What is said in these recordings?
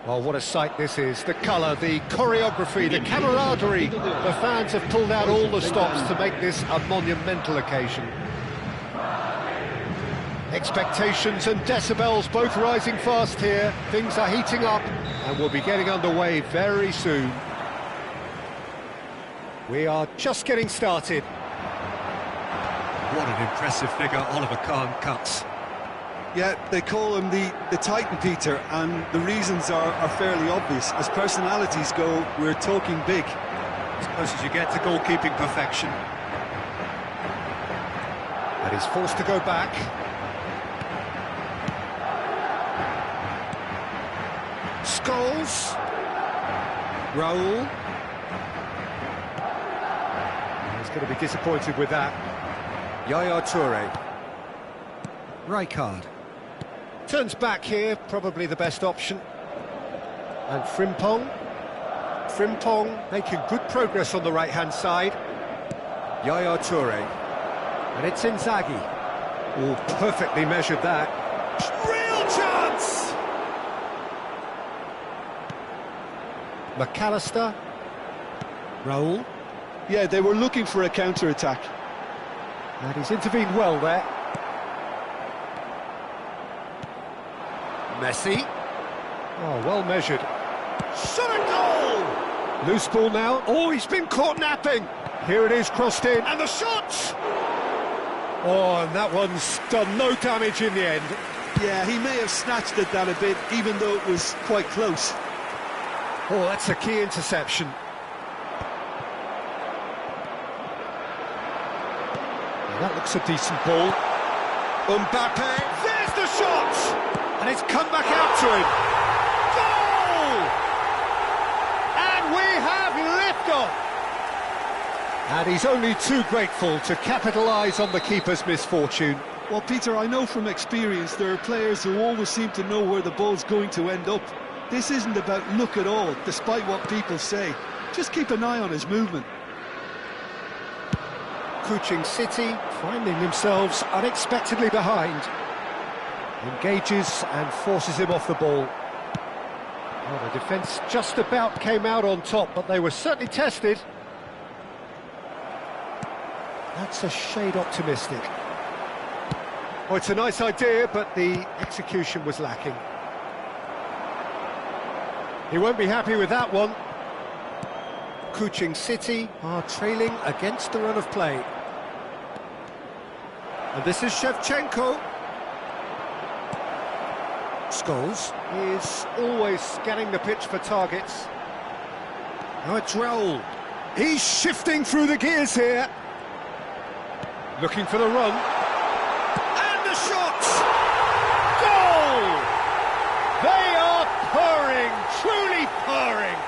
Well, what a sight this is. The colour, the choreography, the camaraderie. The fans have pulled out all the stops to make this a monumental occasion. Expectations and decibels both rising fast here. Things are heating up and we'll be getting underway very soon. We are just getting started. What an impressive figure Oliver Kahn cuts. Yeah, they call him the Titan, Peter, and the reasons are fairly obvious. As personalities go, we're talking big. As close as you get to goalkeeping perfection. And he's forced to go back. Scholes. Raul. He's going to be disappointed with that. Yaya Toure. Rijkaard. Turns back here, probably the best option. And Frimpong. Frimpong making good progress on the right-hand side. Yaya Toure. And it's Inzaghi. Oh, perfectly measured that. Real chance! McAllister. Raul. Yeah, they were looking for a counter-attack. And he's intervened well there. Messi. Oh, well measured. Shot a goal! Loose ball now. Oh, he's been caught napping. Here it is, crossed in. And the shot! Oh, and that one's done no damage in the end. Yeah, he may have snatched at that a bit, even though it was quite close. Oh, that's a key interception. Well, that looks a decent ball. Mbappe. There's the shot! And it's come back out to him. Goal! And we have liftoff. And he's only too grateful to capitalise on the keeper's misfortune. Well, Peter, I know from experience there are players who always seem to know where the ball's going to end up. This isn't about luck at all, despite what people say. Just keep an eye on his movement. Kuching City finding themselves unexpectedly behind. Engages and forces him off the ball. Well, the defence just about came out on top, but they were certainly tested. That's a shade optimistic. Oh, it's a nice idea, but the execution was lacking. He won't be happy with that one. Kuching City are trailing against the run of play. And this is Shevchenko. Scholes is always scanning the pitch for targets. Now it's Raul. He's shifting through the gears here. Looking for the run. And the shot! Goal! They are purring, truly purring.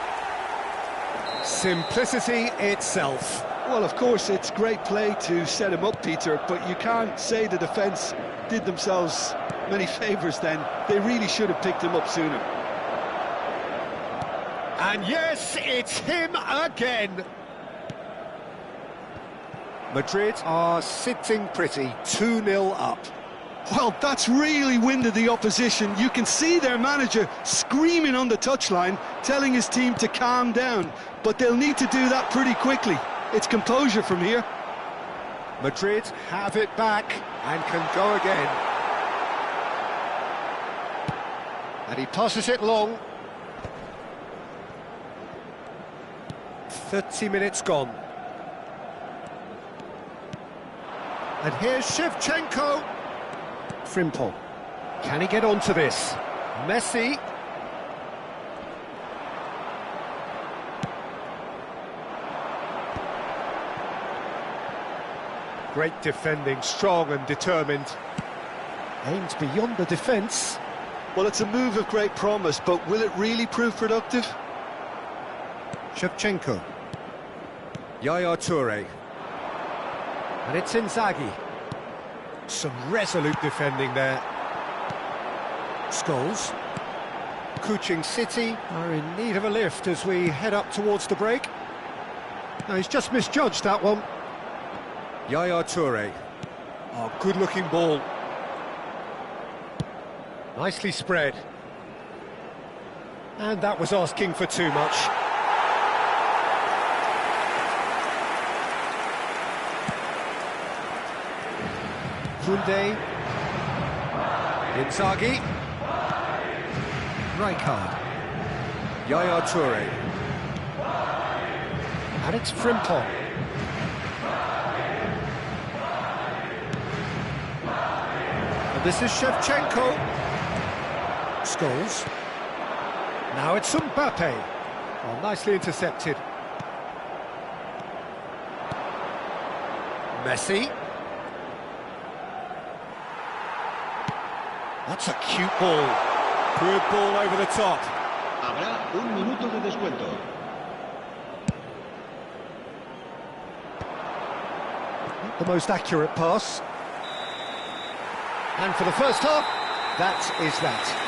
Simplicity itself. Well, of course, it's great play to set him up, Peter, but you can't say the defence did themselves many favours then. They really should have picked him up sooner. And yes, it's him again. Madrid are sitting pretty, 2-0 up. Well, that's really winded the opposition. You can see their manager screaming on the touchline, telling his team to calm down. But they'll need to do that pretty quickly. It's composure from here. Madrid have it back and can go again. And he passes it long. 30 minutes gone. And here's Shevchenko. Frimpong. Can he get onto this? Messi. Great defending, strong and determined. Aims beyond the defence. Well, it's a move of great promise, but will it really prove productive? Shevchenko. Yaya Toure. And it's Inzaghi. Some resolute defending there. Scholes. Kuching City are in need of a lift as we head up towards the break. No, he's just misjudged that one. Yaya Toure. Oh, good-looking ball. Nicely spread. And that was asking for too much. Koundé. Inzaghi. Rijkaard. Yaya Toure. And it's Frimpong. And this is Shevchenko. Scholes. Now it's Mbappe. Well, nicely intercepted. Messi. That's a cute ball. Good ball over the top. Habrá un minuto de descuento. Not the most accurate pass. And for the first half, that is that.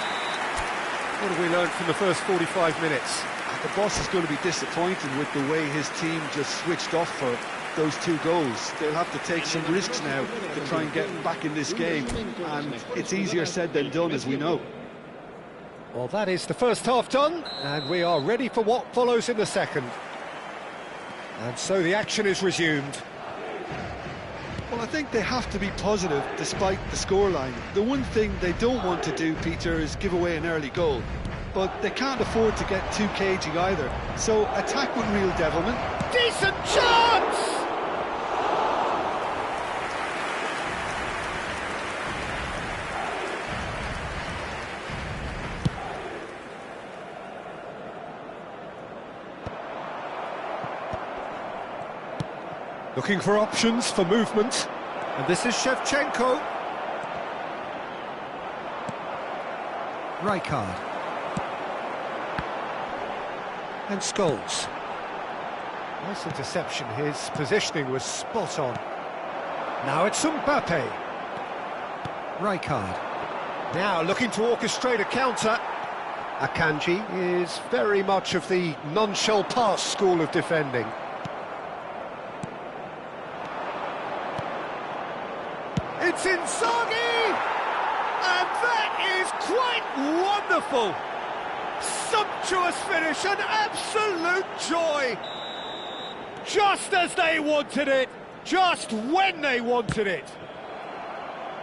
What have we learned from the first 45 minutes? The boss is going to be disappointed with the way his team just switched off for those 2 goals. They'll have to take some risks now to try and get back in this game, and it's easier said than done, as we know. Well, that is the first half done, and we are ready for what follows in the second. And so the action is resumed. Well, I think they have to be positive despite the scoreline. The one thing they don't want to do, Peter, is give away an early goal. But they can't afford to get too cagey either. So attack with real devilment. Decent chance! Looking for options for movement. And this is Shevchenko. Rijkaard. And Scholes. Nice interception, his positioning was spot on. Now it's Mbappe. Rijkaard. Now looking to orchestrate a counter. Akanji is very much of the non-shell pass school of defending. It's Inzaghi! And that is quite wonderful! Sumptuous finish, an absolute joy! Just as they wanted it, just when they wanted it.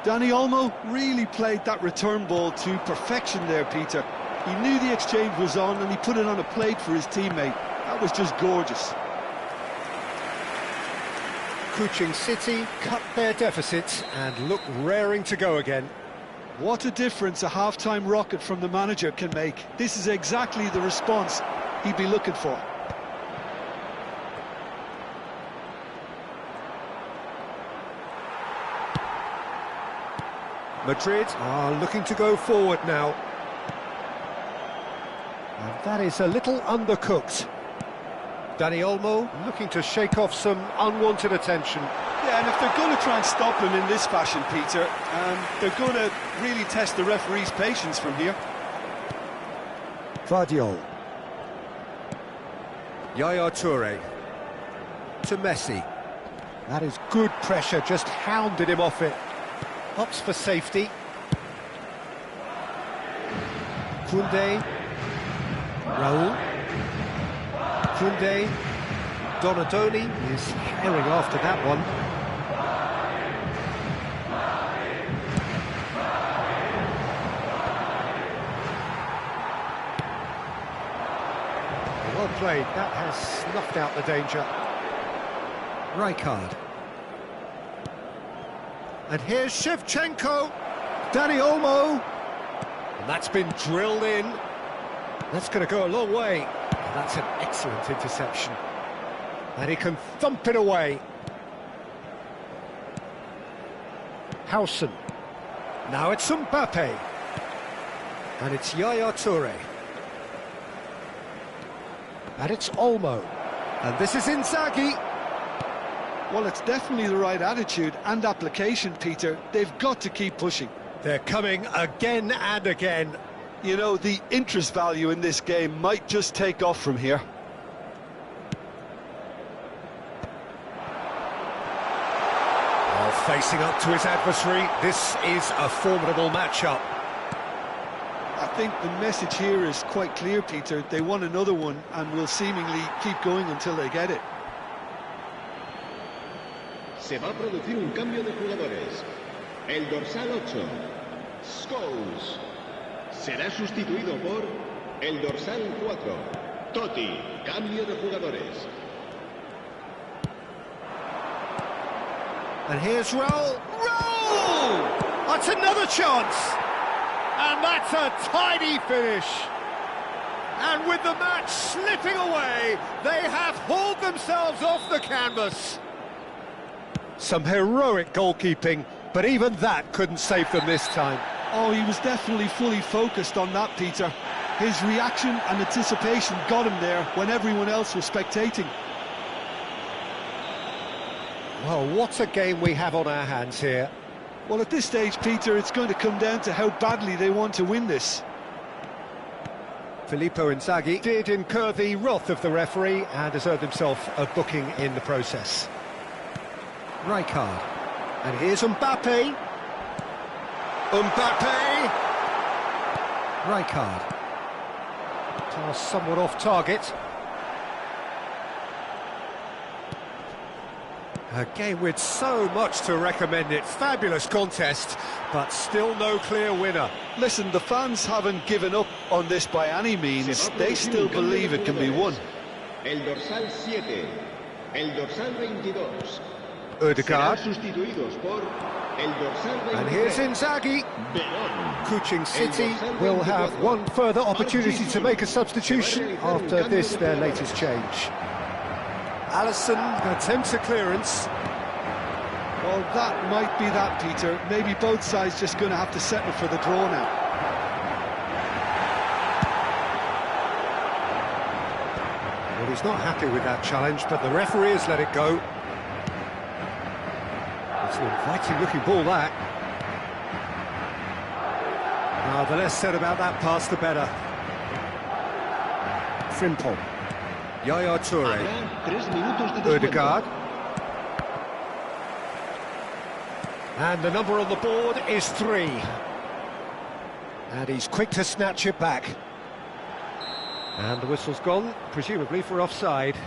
Dani Olmo really played that return ball to perfection there, Peter. He knew the exchange was on and he put it on a plate for his teammate. That was just gorgeous. Kuching City cut their deficit and look raring to go again. What a difference a half-time rocket from the manager can make. This is exactly the response he'd be looking for. Madrid are looking to go forward now. And that is a little undercooked. Dani Olmo looking to shake off some unwanted attention. Yeah, and if they're going to try and stop him in this fashion, Peter, they're going to really test the referee's patience from here. Vardiol. Yaya Toure. To Messi. That is good pressure, just hounded him off it. Opts for safety. Koundé. Raul. Koundé. Donadoni is herring after that one. Well played, that has snuffed out the danger. Rijkaard. And here's Shevchenko. Dani Olmo. And that's been drilled in. That's going to go a long way. That's an excellent interception. And he can thump it away. Howson. Now it's Mbappe. And it's Yaya Toure. And it's Olmo. And this is Inzaghi. Well, it's definitely the right attitude and application, Peter. They've got to keep pushing. They're coming again and again. You know, the interest value in this game might just take off from here. While facing up to his adversary, this is a formidable matchup. think the message here is quite clear, Peter. They want another one and will seemingly keep going until they get it. Se va a producir un cambio de jugadores. El dorsal 8, Scholes, será sustituido por el dorsal 4, Totti. Cambio de jugadores. And here's Roll. Roll! That's another chance. And that's a tidy finish. And with the match slipping away, they have hauled themselves off the canvas. Some heroic goalkeeping, but even that couldn't save them this time. Oh, he was definitely fully focused on that, Peter. His reaction and anticipation got him there when everyone else was spectating. Well, what a game we have on our hands here. Well, at this stage, Peter, it's going to come down to how badly they want to win this. Filippo Inzaghi did incur the wrath of the referee and has earned himself a booking in the process. Rijkaard. And here's Mbappe. Mbappe! Rijkaard. Pass somewhat off target. A game with so much to recommend it. Fabulous contest, but still no clear winner. Listen, the fans haven't given up on this by any means. They still believe it can be won. El dorsal 7, el dorsal 22. Ødegaard. Serán sustituidos por el dorsal 23. And here's Inzaghi. Verón. Kuching City will have one further opportunity to make a substitution after this, their latest change. Alisson attempts a clearance. Well, that might be that, Peter. Maybe both sides just going to have to settle for the draw now. Well, he's not happy with that challenge, but the referee has let it go. It's an inviting-looking ball, that. Now, the less said about that pass, the better. Frimpong. Yaya Toure. Habrá 3 minutos de descuento. Ødegaard. And the number on the board is 3. And he's quick to snatch it back. And the whistle's gone, presumably for offside.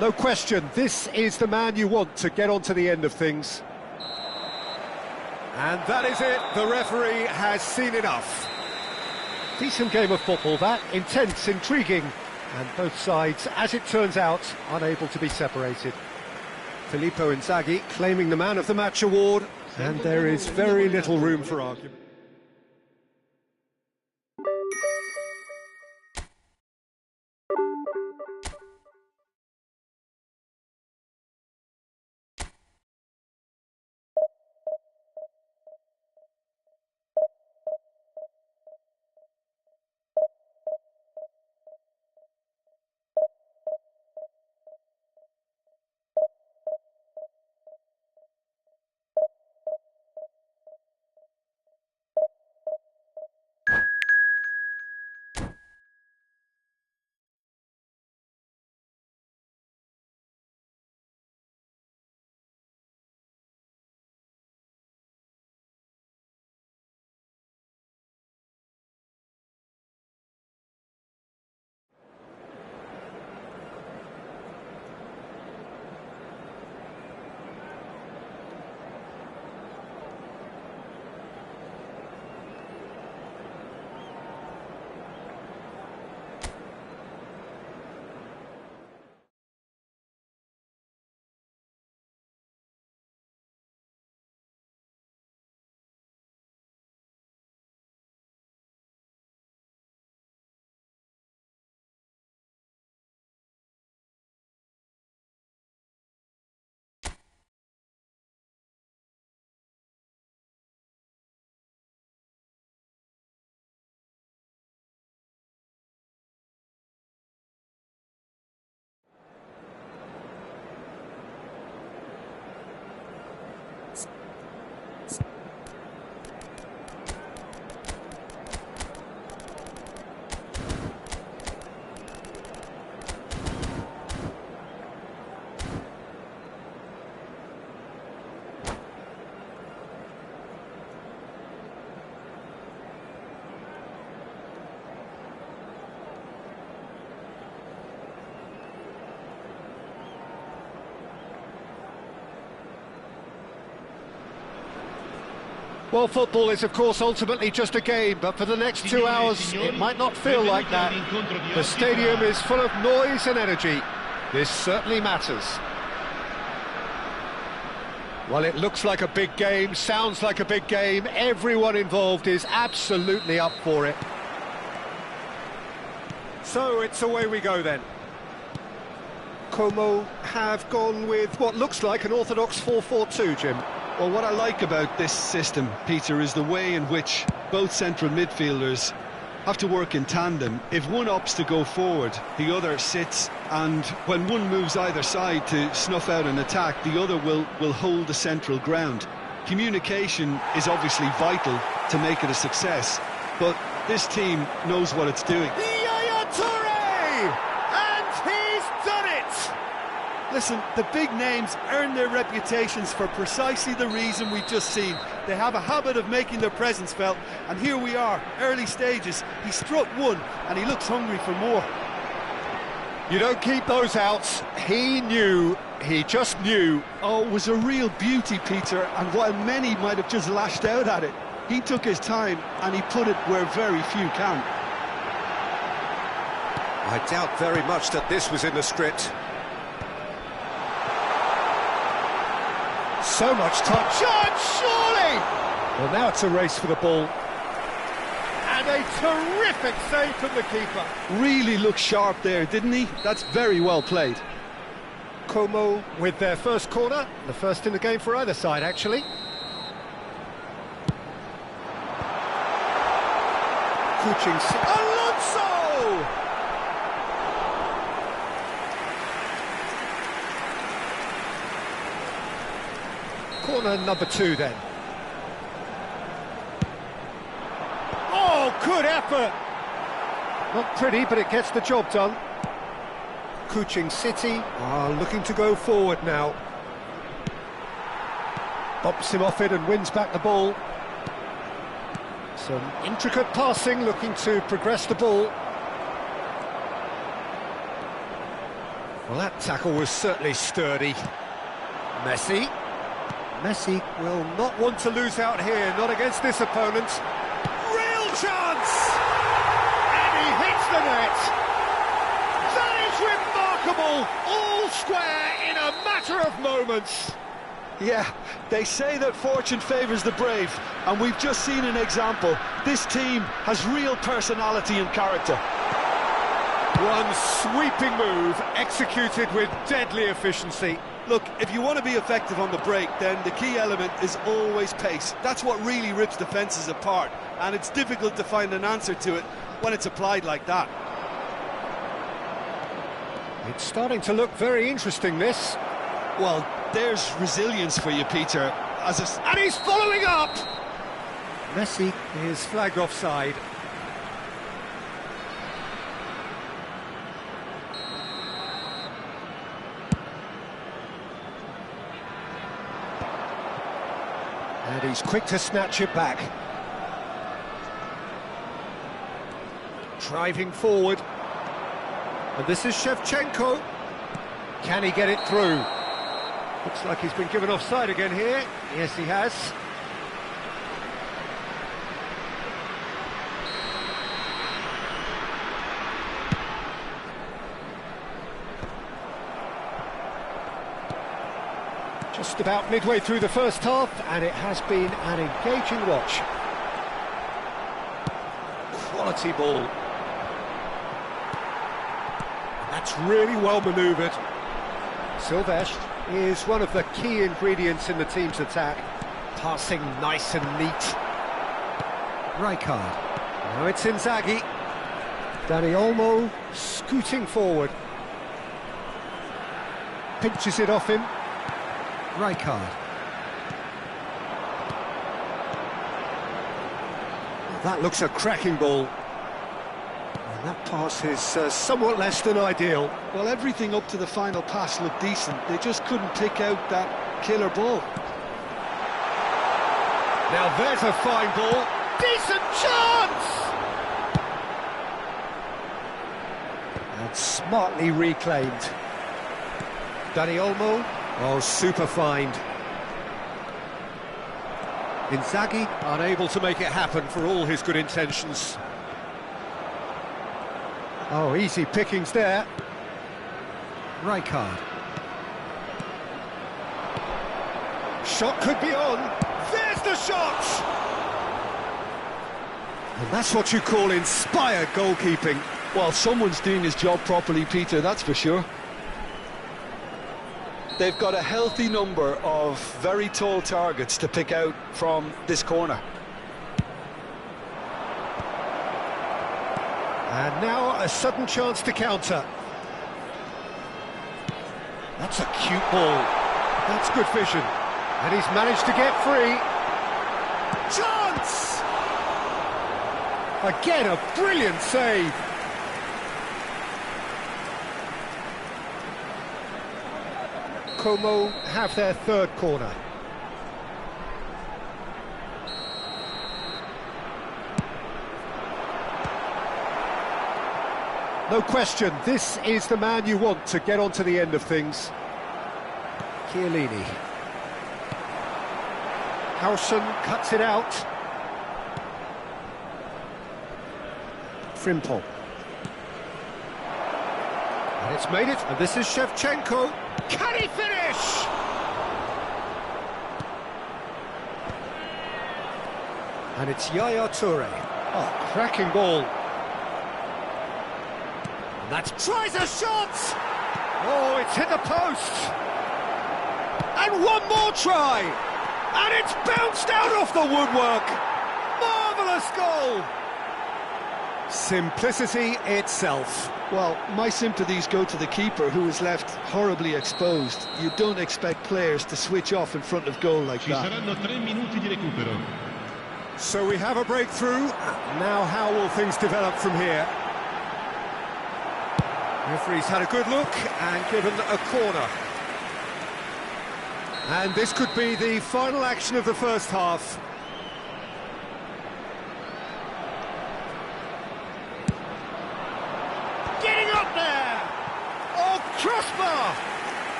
No question, this is the man you want to get on to the end of things. And that is it, the referee has seen enough. Decent game of football that, intense, intriguing, and both sides, as it turns out, unable to be separated. Filippo Inzaghi claiming the Man of the Match award, and there is very little room for argument. Well, football is, of course, ultimately just a game, but for the next 2 hours, it might not feel like that. The stadium is full of noise and energy. This certainly matters. Well, it looks like a big game, sounds like a big game. Everyone involved is absolutely up for it. So it's away we go then. Como have gone with what looks like an orthodox 4-4-2, Jim. Well, what I like about this system, Peter, is the way in which both central midfielders have to work in tandem. If one opts to go forward, the other sits, and when one moves either side to snuff out an attack, the other will hold the central ground. Communication is obviously vital to make it a success, but this team knows what it's doing. Yaya Toure! And he's done it! Listen, the big names earn their reputations for precisely the reason we've just seen. They have a habit of making their presence felt, and here we are, early stages. He struck one, and he looks hungry for more. You don't keep those outs. He knew, he just knew. Oh, it was a real beauty, Peter, and while many might have just lashed out at it, he took his time, and he put it where very few can. I doubt very much that this was in the script. So much touch, chance, surely! Well, now it's a race for the ball. And a terrific save from the keeper. Really looked sharp there, didn't he? That's very well played. Como with their first corner, the first in the game for either side, actually. Alonso! Corner number 2 then. Oh, good effort! Not pretty, but it gets the job done. Kuching City are looking to go forward now. Bumps him off it and wins back the ball. Some intricate passing, looking to progress the ball. Well, that tackle was certainly sturdy. Messi will not want to lose out here, not against this opponent. Real chance! And he hits the net! That is remarkable! All square in a matter of moments! Yeah, they say that fortune favours the brave, and we've just seen an example. This team has real personality and character. One sweeping move, executed with deadly efficiency. Look, if you want to be effective on the break, then the key element is always pace. That's what really rips defences apart, and it's difficult to find an answer to it when it's applied like that. It's starting to look very interesting, this. Well, there's resilience for you, Peter. And he's following up! Messi is flagged offside. And he's quick to snatch it back. Driving forward. And this is Shevchenko. Can he get it through? Looks like he's been given offside again here. Yes, he has. Just about midway through the first half, and it has been an engaging watch. Quality ball. That's really well manoeuvred. Silvestre is one of the key ingredients in the team's attack. Passing nice and neat. Rijkaard. Now it's Inzaghi. Dani Olmo scooting forward. Pinches it off him. Rijkaard. That looks a cracking ball. And that pass is somewhat less than ideal. Well, everything up to the final pass looked decent. They just couldn't pick out that killer ball. Now there's a fine ball. Decent chance! And smartly reclaimed. Dani Olmo. Oh, super find. Inzaghi unable to make it happen for all his good intentions. Oh, easy pickings there. Rijkaard. Shot could be on. There's the shot! And that's what you call inspired goalkeeping. Well, someone's doing his job properly, Peter, that's for sure. They've got a healthy number of very tall targets to pick out from this corner. And now a sudden chance to counter. That's a cute ball. That's good vision. And he's managed to get free. Chance! Again, a brilliant save. Como have their third corner. No question, this is the man you want to get onto the end of things. Chiellini. Hausen cuts it out. Frimpong. And it's made it, and this is Shevchenko. Can he finish? And it's Yaya Toure. Oh, cracking ball. And that's tries a shot! Oh, it's hit the post. And one more try! And it's bounced out off the woodwork! Marvellous goal! Simplicity itself. Well, my sympathies go to the keeper, who is left horribly exposed. You don't expect players to switch off in front of goal like that. So we have a breakthrough. Now how will things develop from here? Referee's had a good look and given a corner. And this could be the final action of the first half. Getting up there! Oh, crossbar!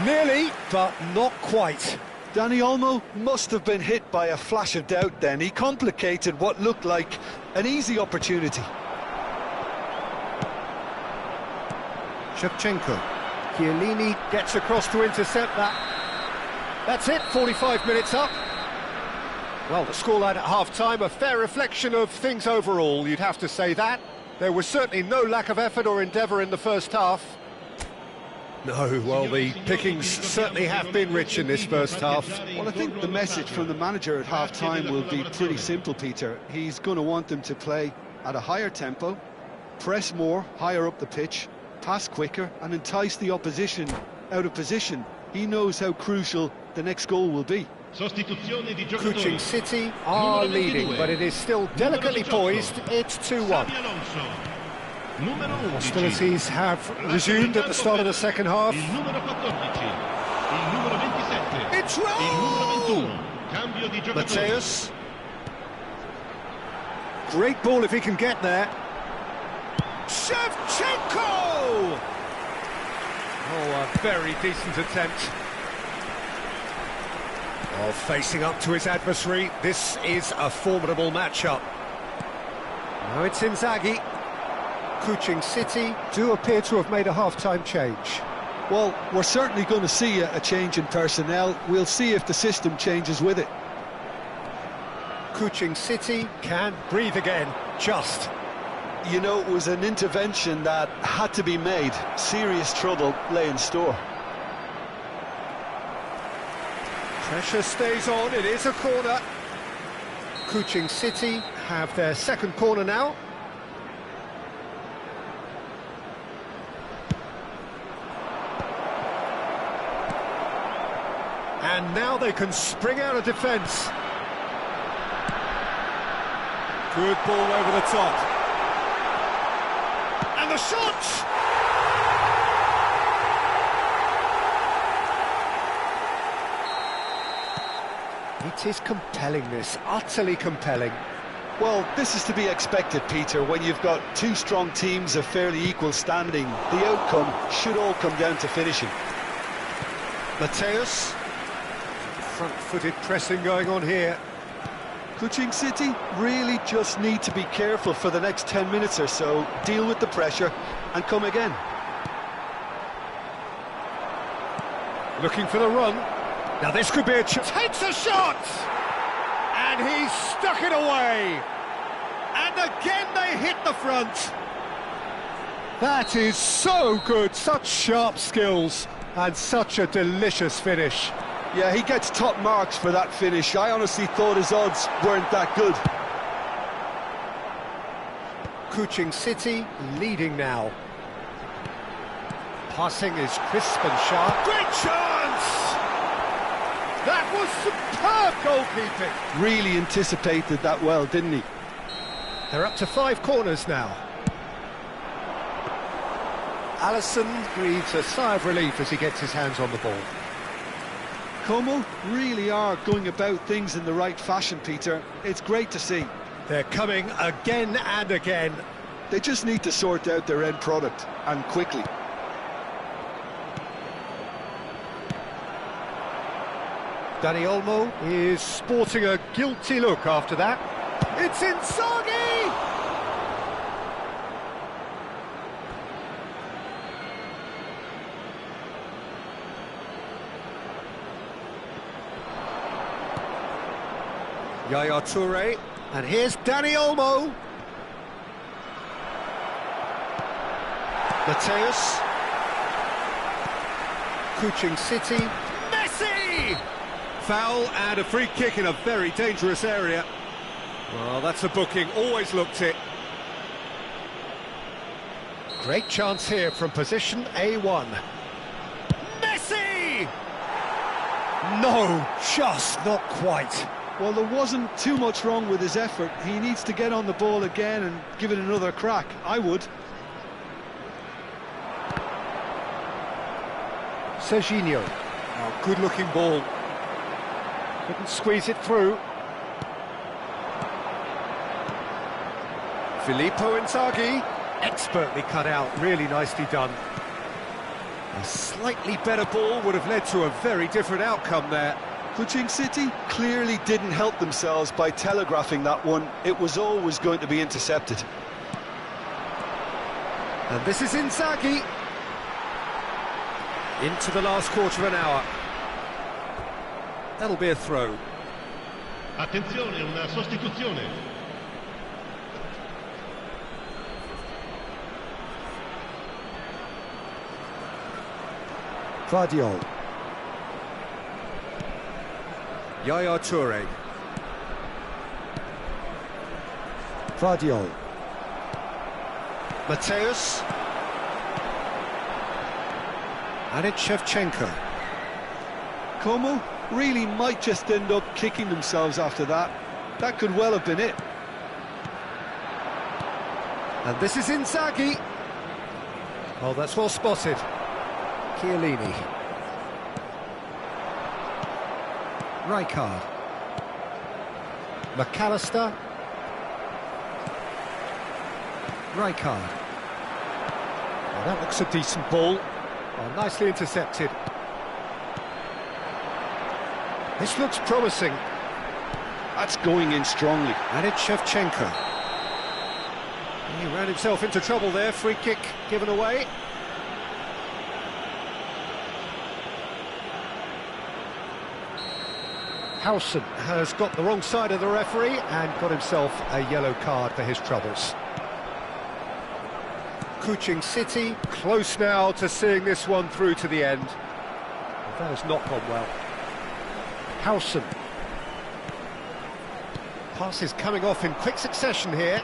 Nearly, but not quite. Dani Olmo must have been hit by a flash of doubt then. He complicated what looked like an easy opportunity. Shevchenko. Chiellini gets across to intercept that. That's it, 45 minutes up. Well, the scoreline at half-time, a fair reflection of things overall, you'd have to say that. There was certainly no lack of effort or endeavour in the first half. No, well, the pickings certainly have been rich in this first half. Well, I think the message from the manager at half-time will be pretty simple, Peter. He's going to want them to play at a higher tempo, press more, higher up the pitch, pass quicker, and entice the opposition out of position. He knows how crucial the next goal will be. Kuching City are leading, but it is still delicately poised. It's 2-1. Hostilities have resumed at the start of the second half. It's rolled! Mateus. Great ball if he can get there. Shevchenko! Oh, a very decent attempt. Oh, facing up to his adversary, this is a formidable matchup. Now it's Inzaghi. Kuching City do appear to have made a half-time change. Well, we're certainly going to see a change in personnel. We'll see if the system changes with it. Kuching City can breathe again, just. You know, it was an intervention that had to be made. Serious trouble lay in store. Pressure stays on, it is a corner. Kuching City have their second corner now. And now they can spring out of defence. Good ball over the top. And the shot! It is compelling, this, utterly compelling. Well, this is to be expected, Peter. When you've got two strong teams of fairly equal standing, the outcome should all come down to finishing. Mateus. Front-footed pressing going on here. Kuching City really just need to be careful for the next 10 minutes or so, deal with the pressure and come again. Looking for the run. Now this could be a chance. Takes a shot! And he's stuck it away. And again they hit the front. That is so good. Such sharp skills and such a delicious finish. Yeah, he gets top marks for that finish. I honestly thought his odds weren't that good. Kuching City leading now. Passing is crisp and sharp. Great chance! That was superb goalkeeping. Really anticipated that well, didn't he? They're up to 5 corners now. Alisson breathes a sigh of relief as he gets his hands on the ball. Como really are going about things in the right fashion, Peter. It's great to see. They're coming again and again. They just need to sort out their end product, and quickly. Dani Olmo is sporting a guilty look after that. It's Inzaghi! Yaya Toure, and here's Dani Olmo. Mateus. Kuching City. Messi! Foul and a free kick in a very dangerous area. Well, that's a booking, always looked it. Great chance here from position A1. Messi! No, just not quite. Well, there wasn't too much wrong with his effort. He needs to get on the ball again and give it another crack. I would. Serginho. Oh, good-looking ball. Couldn't squeeze it through. Filippo Inzaghi. Expertly cut out, really nicely done. A slightly better ball would have led to a very different outcome there. Kuching City clearly didn't help themselves by telegraphing that one. It was always going to be intercepted. And this is Inzaghi. Into the last quarter of an hour. That'll be a throw. Attenzione, una sostituzione. Guardiola. Yaya Toure. Guardiola. Mateus. And it's Shevchenko. Como really might just end up kicking themselves after that. That could well have been it. And this is Inzaghi. Oh, that's well spotted. Chiellini. Rijkaard. McAllister. Rijkaard. Oh, that looks a decent ball. Oh, nicely intercepted. This looks promising. That's going in strongly. And it's Shevchenko. He ran himself into trouble there. Free kick given away. Howson has got the wrong side of the referee and got himself a yellow card for his troubles. Kuching City close now to seeing this one through to the end. Well, that has not gone well. Howson. Passes coming off in quick succession here.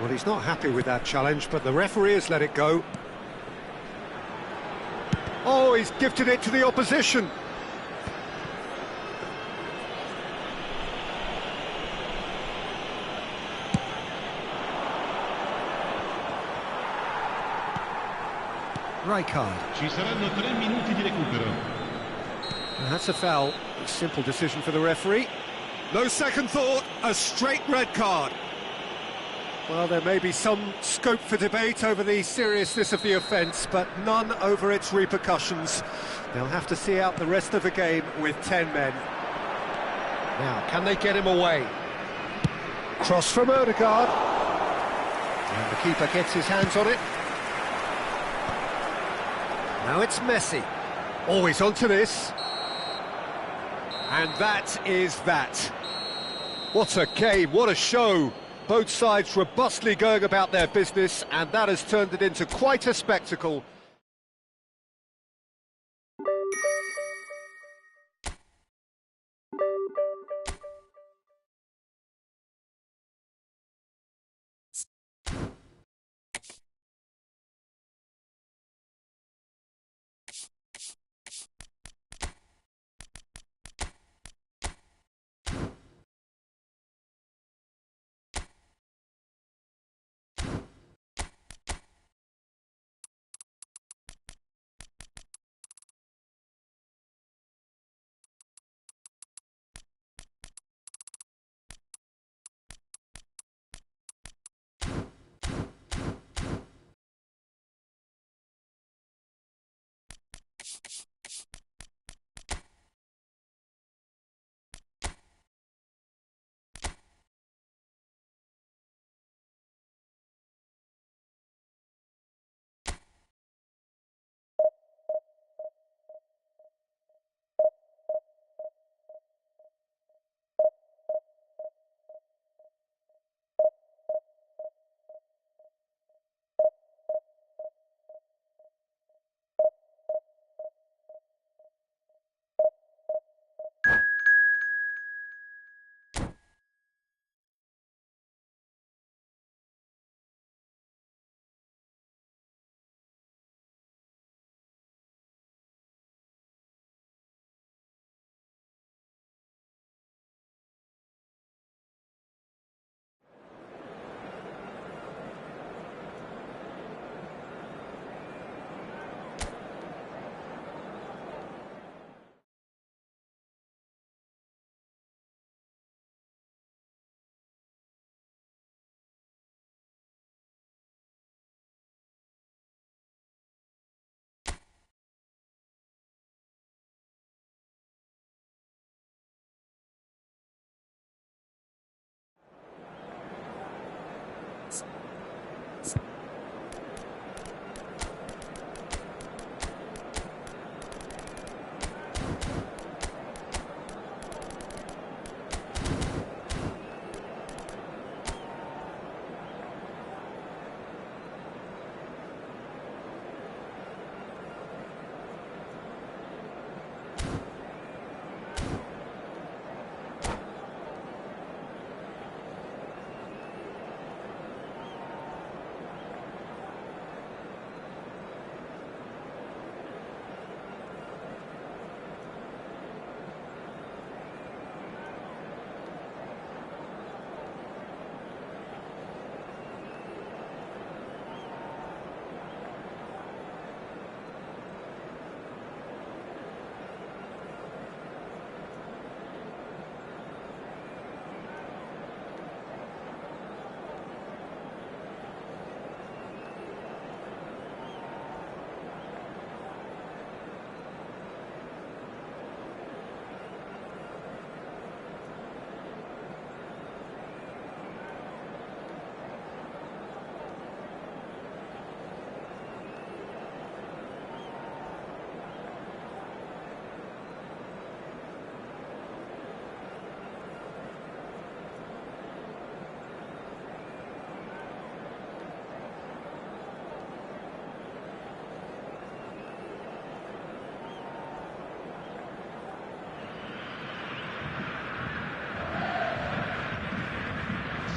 Well, he's not happy with that challenge, but the referee has let it go. Oh, he's gifted it to the opposition. Rijkaard. Ci saranno 3 minuti di recupero. And that's a foul. A simple decision for the referee. No second thought, a straight red card. Well, there may be some scope for debate over the seriousness of the offence, but none over its repercussions. They'll have to see out the rest of the game with 10 men. Now, can they get him away? Cross from Odegaard. And the keeper gets his hands on it. Now it's Messi. Always onto this. And that is that. What a game, what a show. Both sides robustly going about their business, and that has turned it into quite a spectacle.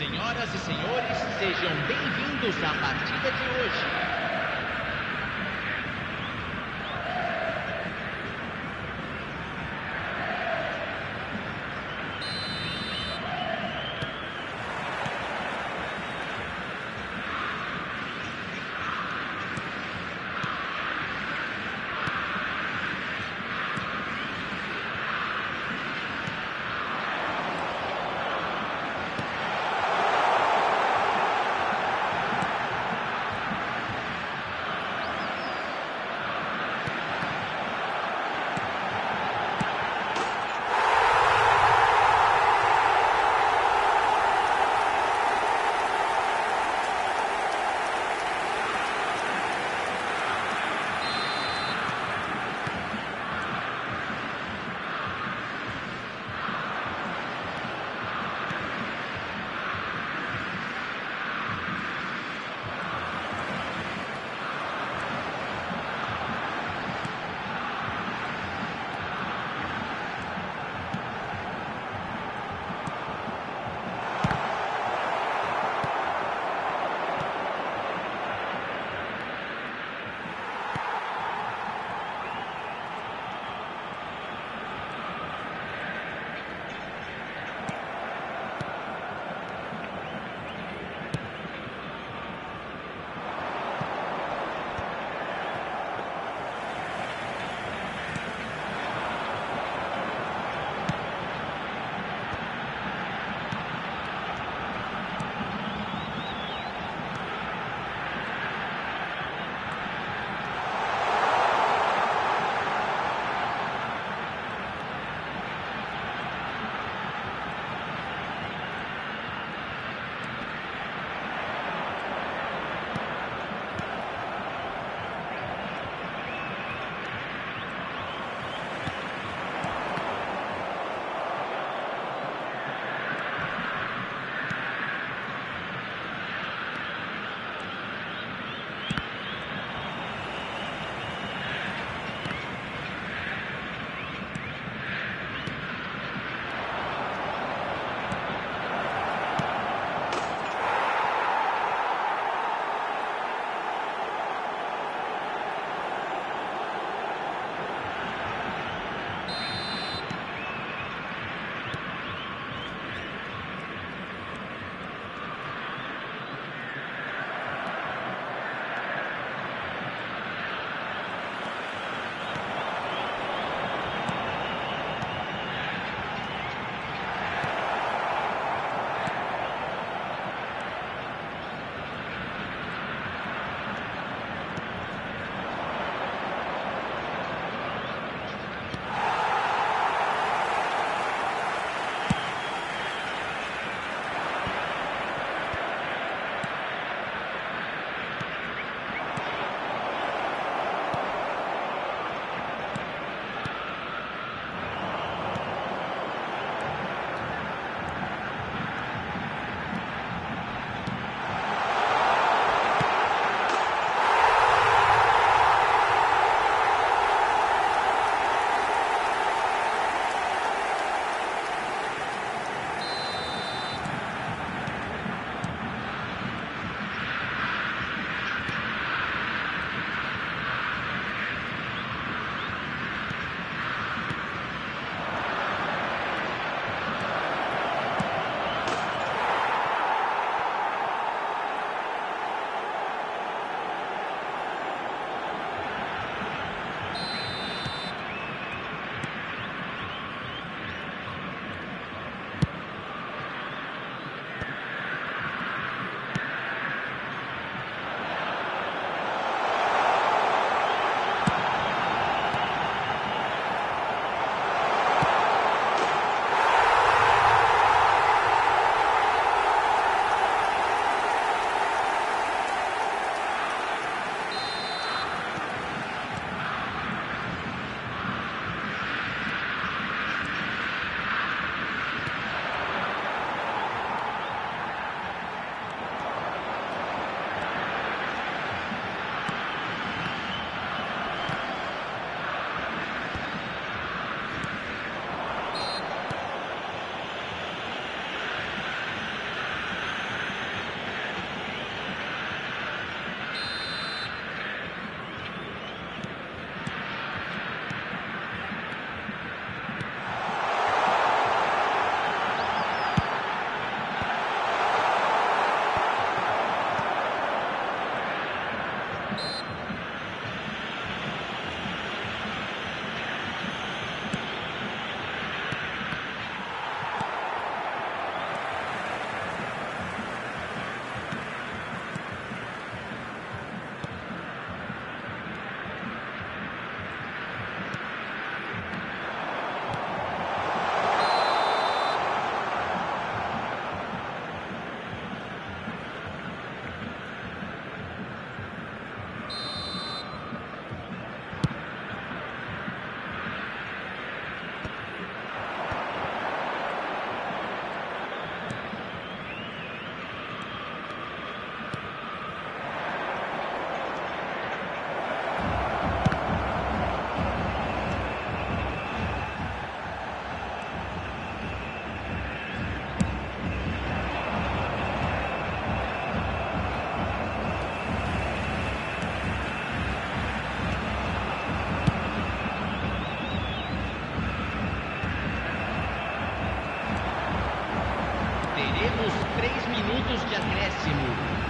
Senhoras e senhores, sejam bem-vindos à partida de hoje. minutos de acréscimo.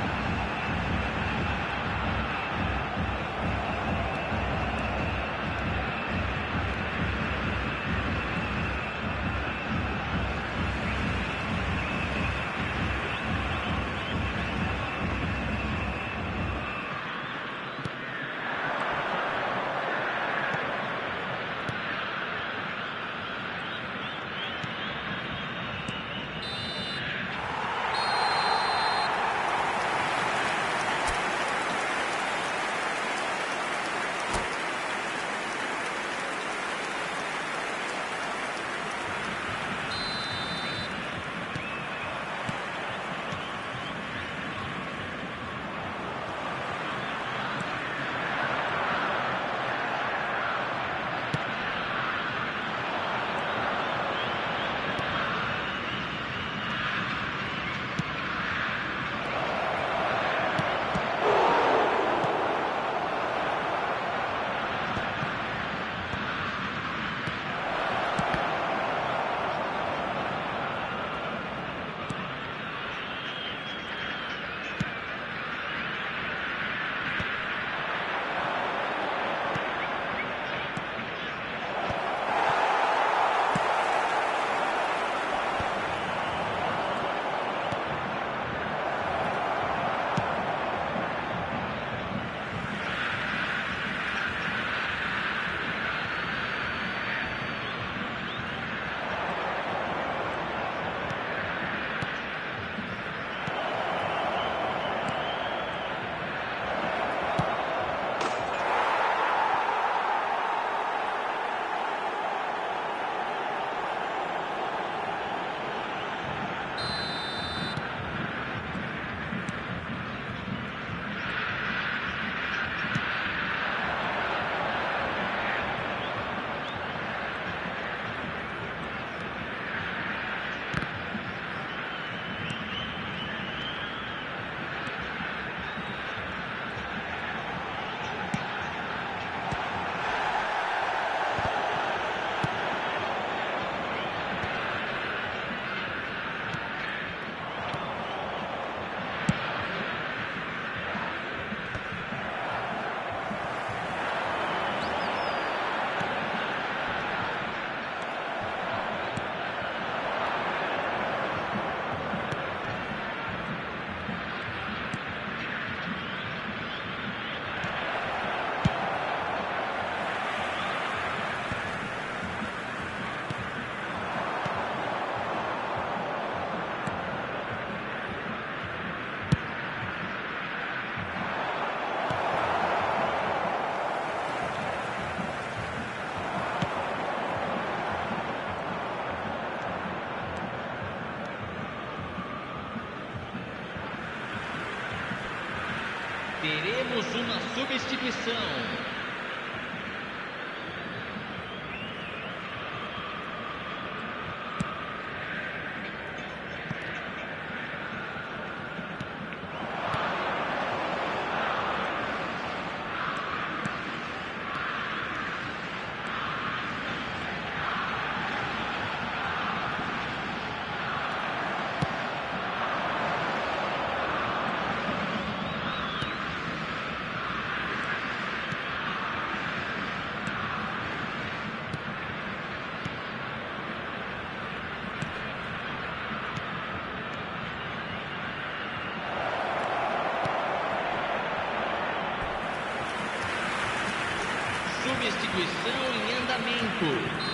Teremos uma substituição. Substituição em andamento.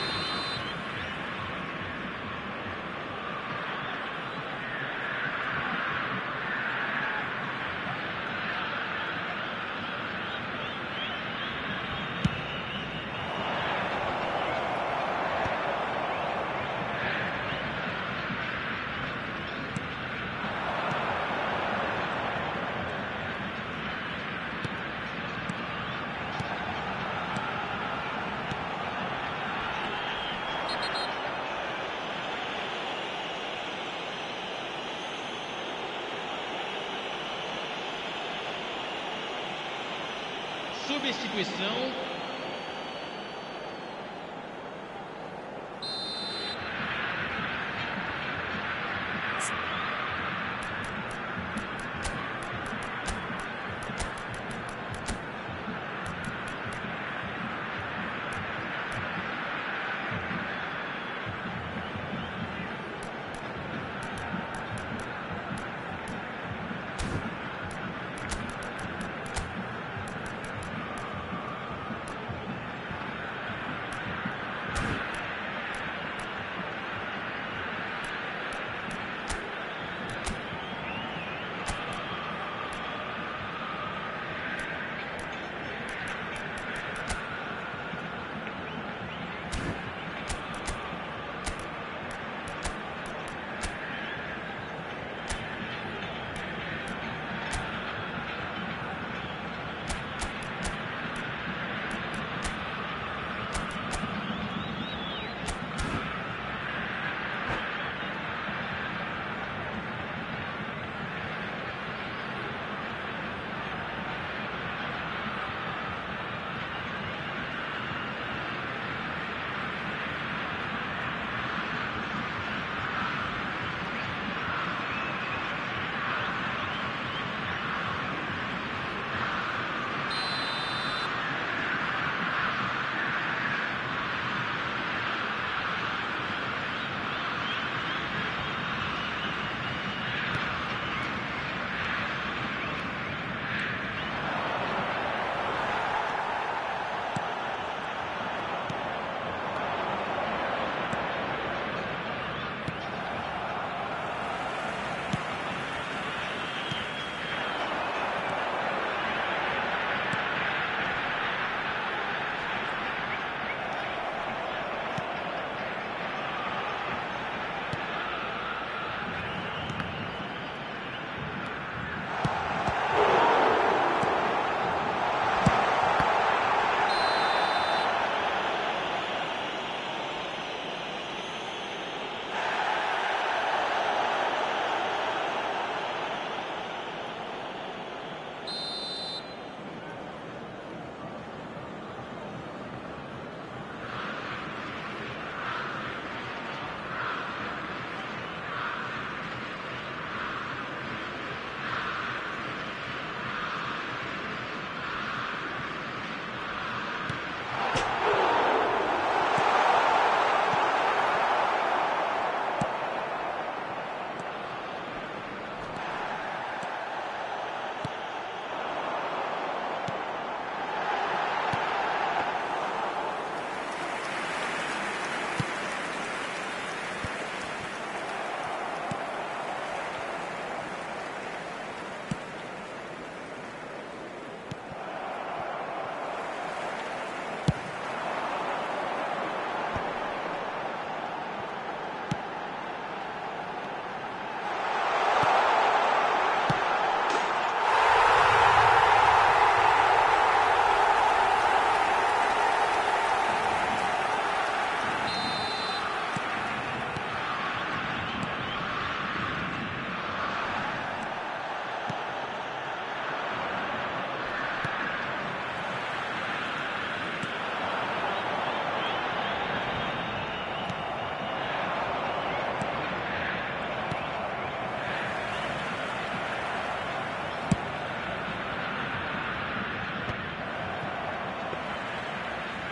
Substituição.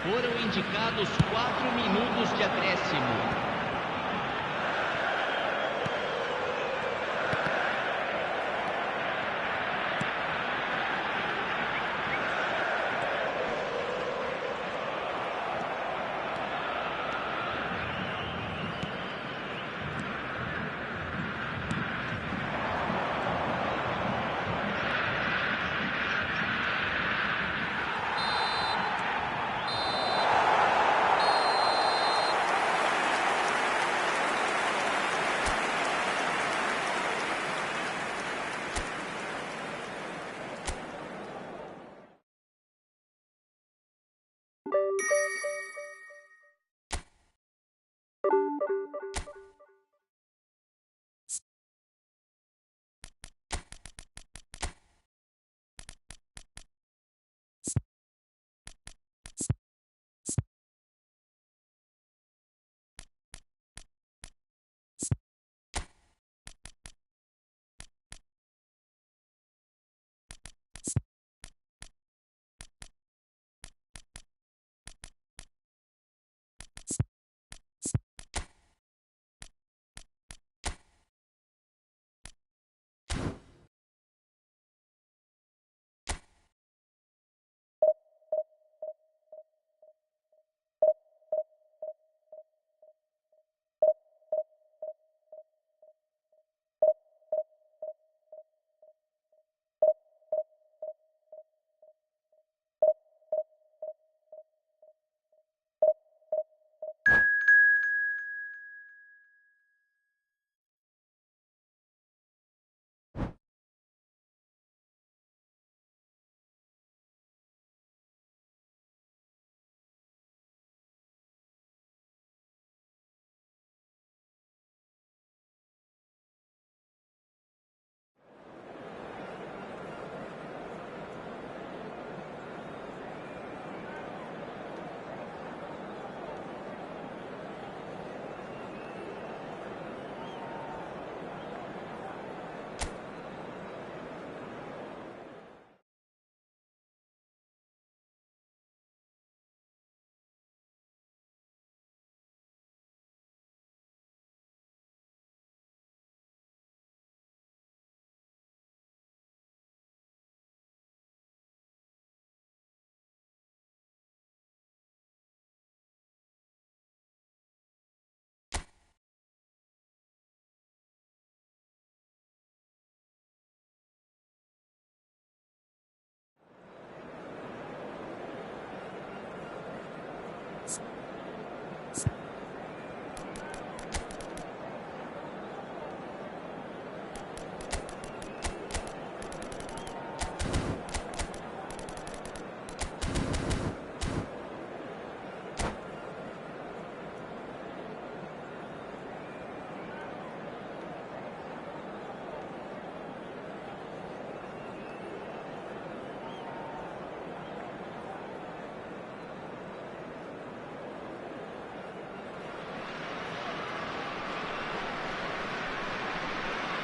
Foram indicados 4 minutos de acréscimo.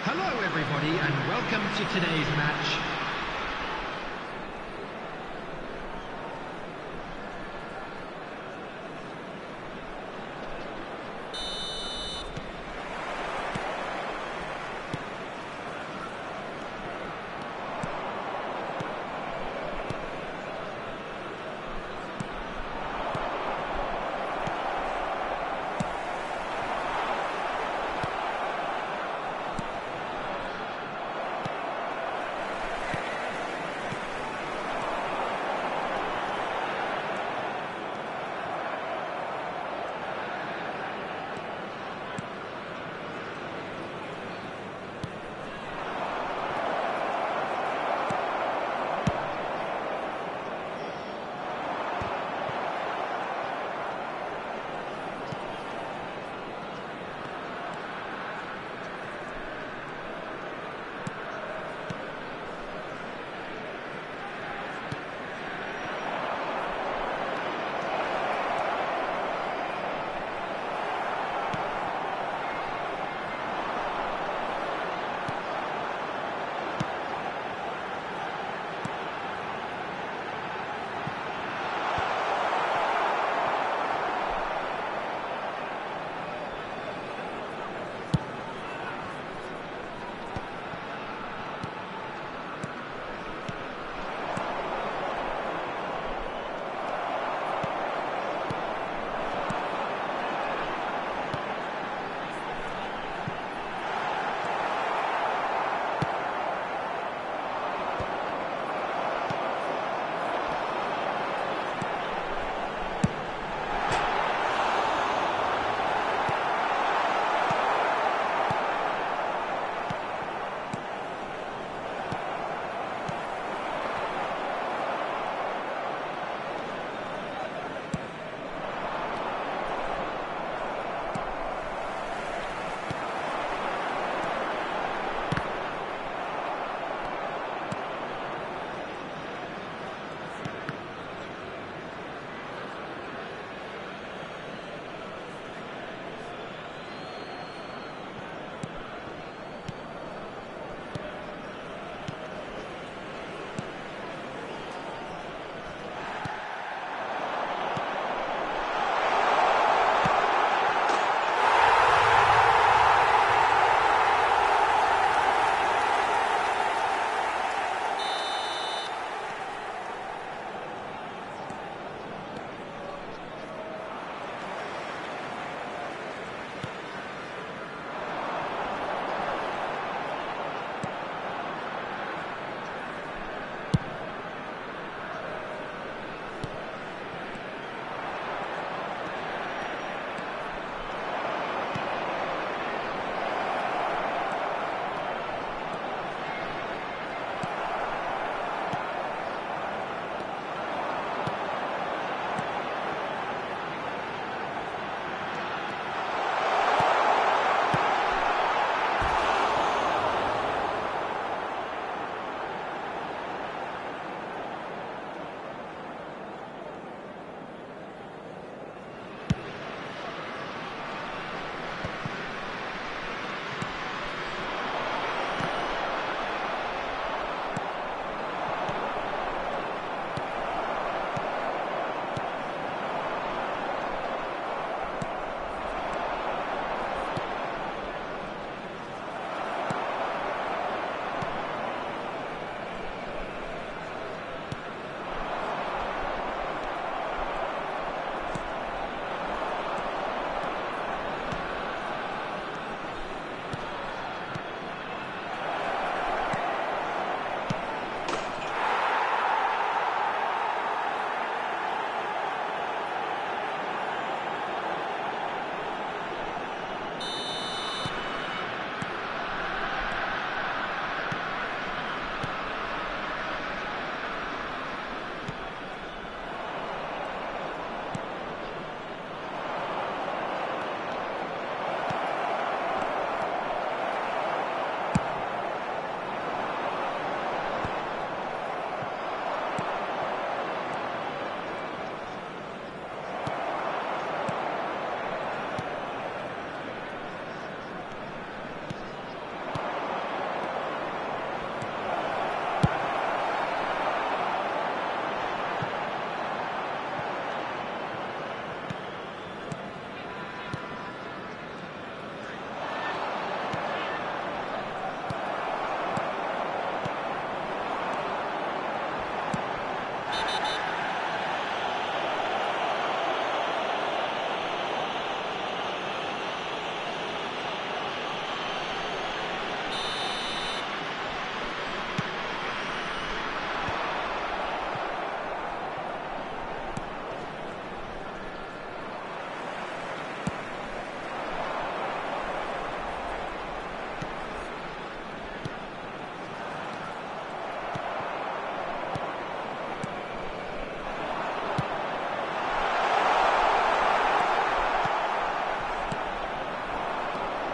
Hello everybody and welcome to today's match.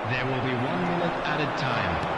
There will be 1 minute added time.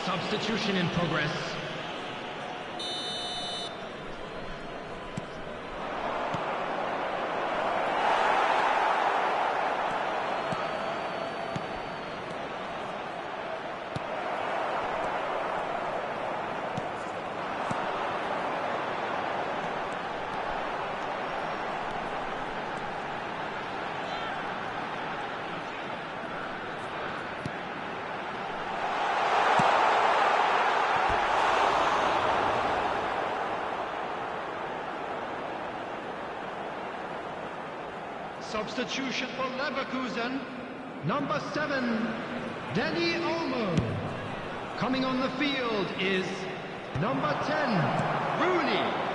Substitution in progress. Substitution for Leverkusen, number 7, Danny Olmo. Coming on the field is number 10, Rooney.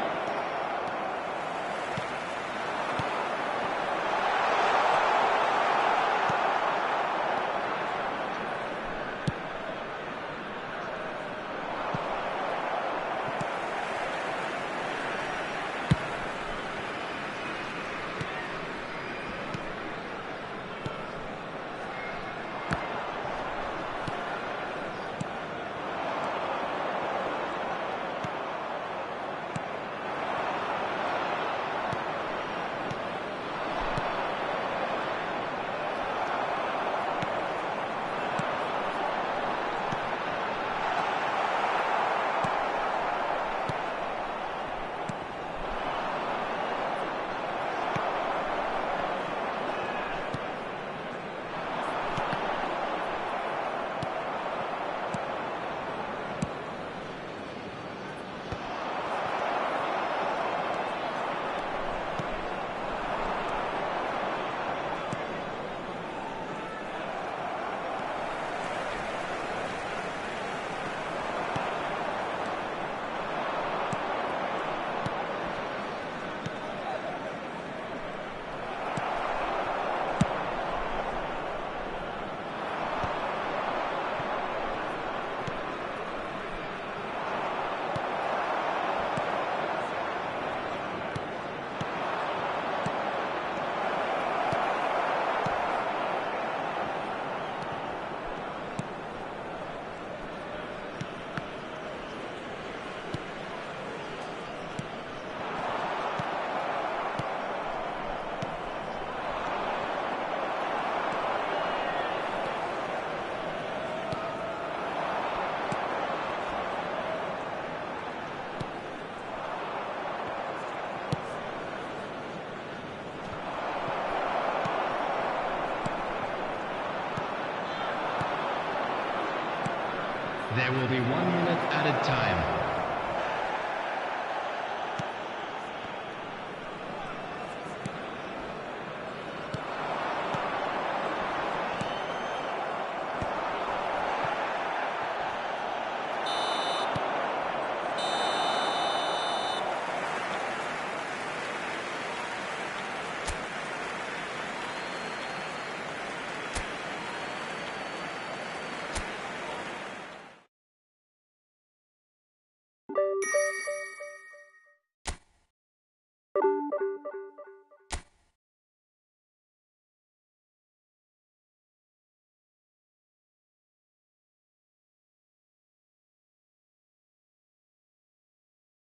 There will be 1 minute added time.